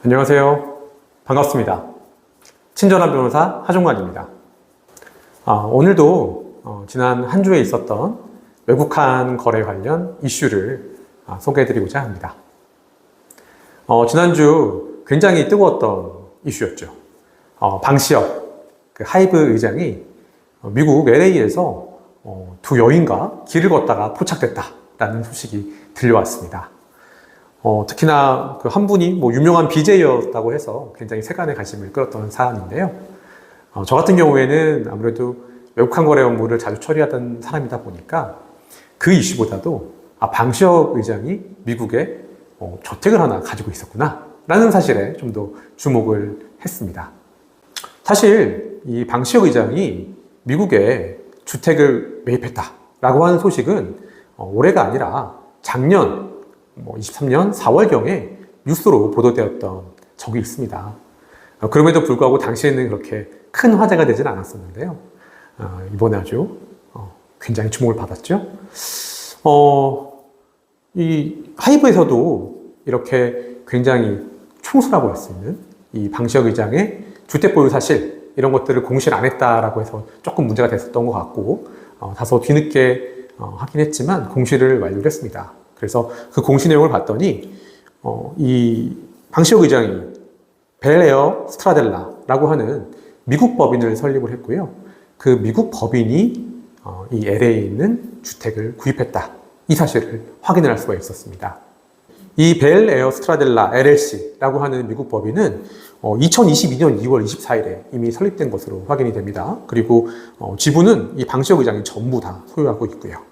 안녕하세요. 반갑습니다. 친절한 변호사 하종관입니다. 오늘도 지난 한 주에 있었던 외국한 거래 관련 이슈를 소개해드리고자 합니다. 지난주 굉장히 뜨거웠던 이슈였죠. 방시혁 하이브 의장이 미국 LA에서 두 여인과 길을 걷다가 포착됐다라는 소식이 들려왔습니다. 특히나 그 한 분이 유명한 BJ였다고 해서 굉장히 세간의 관심을 끌었던 사안인데요. 저 같은 경우에는 아무래도 외국한 거래 업무를 자주 처리하던 사람이다 보니까 그 이슈보다도 방시혁 의장이 미국에 저택을 하나 가지고 있었구나 라는 사실에 좀 더 주목을 했습니다. 사실 이 방시혁 의장이 미국에 주택을 매입했다라고 하는 소식은 올해가 아니라 작년 23년 4월경에 뉴스로 보도되었던 적이 있습니다. 그럼에도 불구하고 당시에는 그렇게 큰 화제가 되진 않았었는데요. 이번에 아주 굉장히 주목을 받았죠. 이 하이브에서도 이렇게 굉장히 총수라고 할 수 있는 이 방시혁 의장의 주택 보유 사실 이런 것들을 공시를 안 했다라고 해서 조금 문제가 됐었던 것 같고 다소 뒤늦게 하긴 했지만 공시를 완료를 했습니다. 그래서 그 공시 내용을 봤더니 이 방시혁 의장이 벨에어 스트라델라라고 하는 미국 법인을 설립을 했고요. 그 미국 법인이 이 LA에 있는 주택을 구입했다. 이 사실을 확인을 할 수가 있었습니다. 이 벨에어 스트라델라 LLC라고 하는 미국 법인은 2022년 2월 24일에 이미 설립된 것으로 확인이 됩니다. 그리고 지분은 이 방시혁 의장이 전부 다 소유하고 있고요.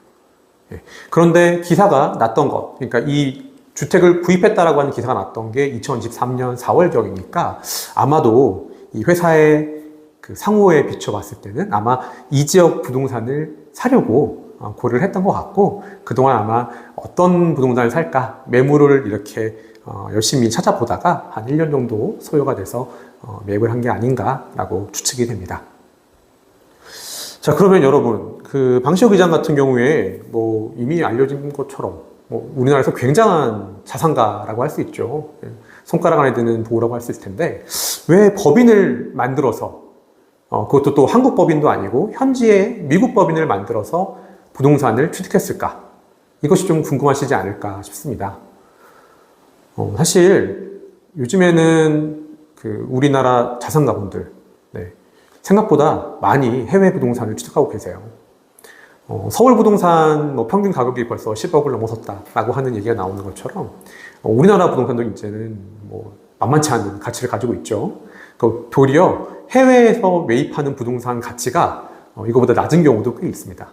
그런데 기사가 났던 것, 그러니까 이 주택을 구입했다라고 하는 기사가 났던 게 2023년 4월경이니까 아마도 이 회사의 그 상호에 비춰봤을 때는 아마 이 지역 부동산을 사려고 고려를 했던 것 같고 그동안 아마 어떤 부동산을 살까 매물을 이렇게 열심히 찾아보다가 한 1년 정도 소요가 돼서 매입을 한 게 아닌가라고 추측이 됩니다. 자, 그러면 여러분, 그 방시혁 의장 같은 경우에 이미 알려진 것처럼 우리나라에서 굉장한 자산가라고 할 수 있죠. 손가락 안에 드는 부호라고 할 수 있을 텐데 왜 법인을 만들어서 그것도 또 한국 법인도 아니고 현지의 미국 법인을 만들어서 부동산을 취득했을까? 이것이 좀 궁금하시지 않을까 싶습니다. 사실 요즘에는 그 우리나라 자산가분들 생각보다 많이 해외 부동산을 취득하고 계세요. 서울 부동산 평균 가격이 벌써 10억을 넘어섰다라고 하는 얘기가 나오는 것처럼 우리나라 부동산도 이제는 만만치 않은 가치를 가지고 있죠. 도리어 해외에서 매입하는 부동산 가치가 이거보다 낮은 경우도 꽤 있습니다.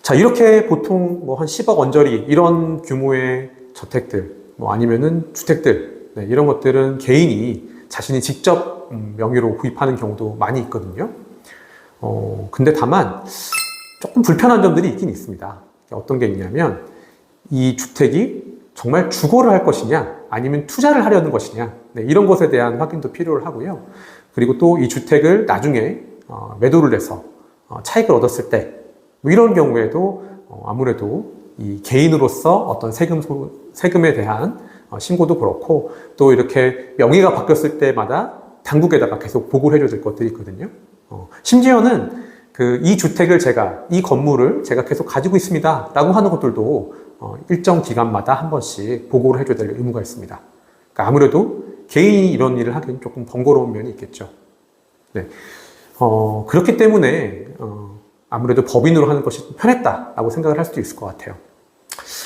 자, 이렇게 보통 한 10억 언저리 이런 규모의 저택들 아니면은 주택들 이런 것들은 개인이 자신이 직접 명의로 구입하는 경우도 많이 있거든요. 근데 다만 조금 불편한 점들이 있긴 있습니다. 어떤 게 있냐면 이 주택이 정말 주거를 할 것이냐 아니면 투자를 하려는 것이냐 이런 것에 대한 확인도 필요를 하고요. 그리고 또 이 주택을 나중에 매도를 해서 차익을 얻었을 때 이런 경우에도 아무래도 이 개인으로서 어떤 세금에 대한 신고도 그렇고 또 이렇게 명의가 바뀌었을 때마다 당국에다가 계속 보고를 해줘야 될 것들이 있거든요. 심지어는 이 주택을 이 건물을 제가 계속 가지고 있습니다 라고 하는 것들도 일정 기간마다 한 번씩 보고를 해줘야 될 의무가 있습니다. 그러니까 아무래도 개인이 이런 일을 하기는 조금 번거로운 면이 있겠죠. 그렇기 때문에 아무래도 법인으로 하는 것이 편했다라고 생각을 할 수도 있을 것 같아요.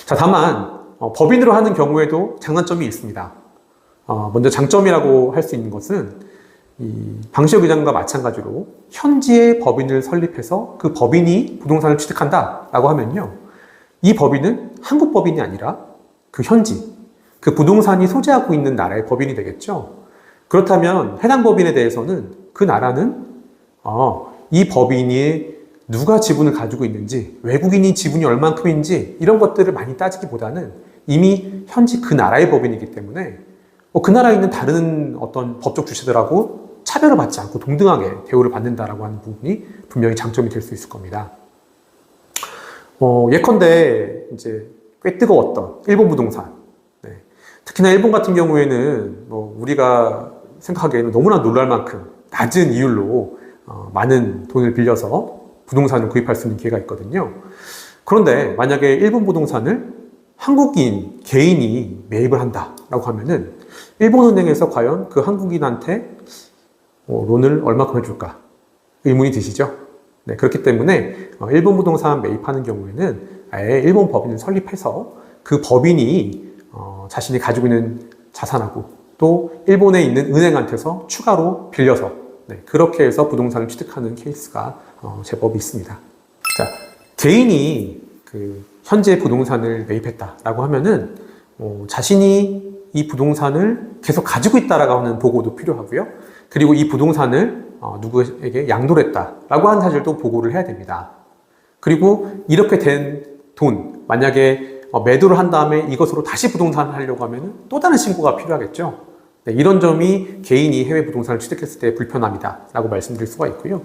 자, 다만 법인으로 하는 경우에도 장단점이 있습니다. 먼저 장점이라고 할 수 있는 것은 이 방시혁 의장과 마찬가지로 현지의 법인을 설립해서 그 법인이 부동산을 취득한다라고 하면요, 이 법인은 한국 법인이 아니라 그 현지, 그 부동산이 소재하고 있는 나라의 법인이 되겠죠. 그렇다면 해당 법인에 대해서는 그 나라는 이 법인이 누가 지분을 가지고 있는지, 외국인이 지분이 얼만큼인지 이런 것들을 많이 따지기보다는 이미 현지 그 나라의 법인이기 때문에 그 나라에 있는 다른 어떤 법적 주체들하고 차별을 받지 않고 동등하게 대우를 받는다라고 하는 부분이 분명히 장점이 될 수 있을 겁니다. 예컨대 이제 꽤 뜨거웠던 일본 부동산. 특히나 일본 같은 경우에는 뭐 우리가 생각하기에는 너무나 놀랄 만큼 낮은 이율로 많은 돈을 빌려서 부동산을 구입할 수 있는 기회가 있거든요. 그런데 만약에 일본 부동산을 한국인 개인이 매입을 한다라고 하면은 일본은행에서 과연 그 한국인한테 론을 얼마큼 해줄까 의문이 드시죠? 네, 그렇기 때문에 일본 부동산 매입하는 경우에는 아예 일본 법인을 설립해서 그 법인이 자신이 가지고 있는 자산하고 또 일본에 있는 은행한테서 추가로 빌려서 그렇게 해서 부동산을 취득하는 케이스가 제법 있습니다. 자, 개인이 그 현재 부동산을 매입했다라고 하면은 자신이 이 부동산을 계속 가지고 있다라고 하는 보고도 필요하고요. 그리고 이 부동산을 누구에게 양도를 했다라고 하는 사실도 보고를 해야 됩니다. 그리고 이렇게 된 돈, 만약에 매도를 한 다음에 이것으로 다시 부동산을 하려고 하면 또 다른 신고가 필요하겠죠. 네, 이런 점이 개인이 해외 부동산을 취득했을 때 불편합니다 라고 말씀드릴 수가 있고요.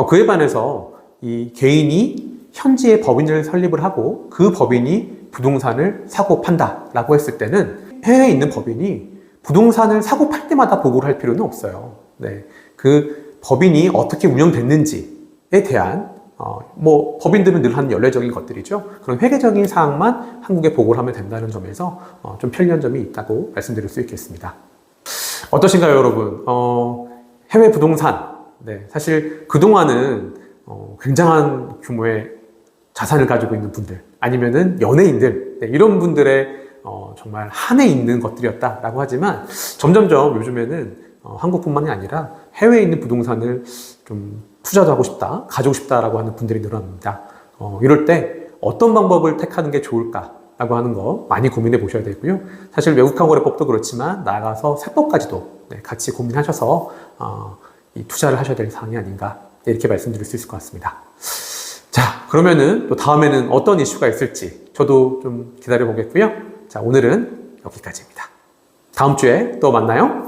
그에 반해서 이 개인이 현지에 법인을 설립을 하고 그 법인이 부동산을 사고 판다 라고 했을 때는 해외에 있는 법인이 부동산을 사고 팔 때마다 보고를 할 필요는 없어요. 네, 그 법인이 어떻게 운영됐는지에 대한 뭐 법인들은 늘 하는 연례적인 것들이죠. 그런 회계적인 사항만 한국에 보고를 하면 된다는 점에서 좀 편리한 점이 있다고 말씀드릴 수 있겠습니다. 어떠신가요, 여러분? 해외 부동산. 네, 사실 그동안은 굉장한 규모의 자산을 가지고 있는 분들, 아니면은 연예인들, 네, 이런 분들의 정말 한에 있는 것들이었다라고 하지만 점점점 요즘에는 한국뿐만이 아니라 해외에 있는 부동산을 좀 투자도 하고 싶다, 가지고 싶다라고 하는 분들이 늘어납니다. 이럴 때 어떤 방법을 택하는 게 좋을까라고 하는 거 많이 고민해 보셔야 되고요. 사실 외국환거래법도 그렇지만 나아가서 세법까지도 같이 고민하셔서 이 투자를 하셔야 될 사항이 아닌가 이렇게 말씀드릴 수 있을 것 같습니다. 자, 그러면은 또 다음에는 어떤 이슈가 있을지 저도 좀 기다려 보겠고요. 자, 오늘은 여기까지입니다. 다음 주에 또 만나요.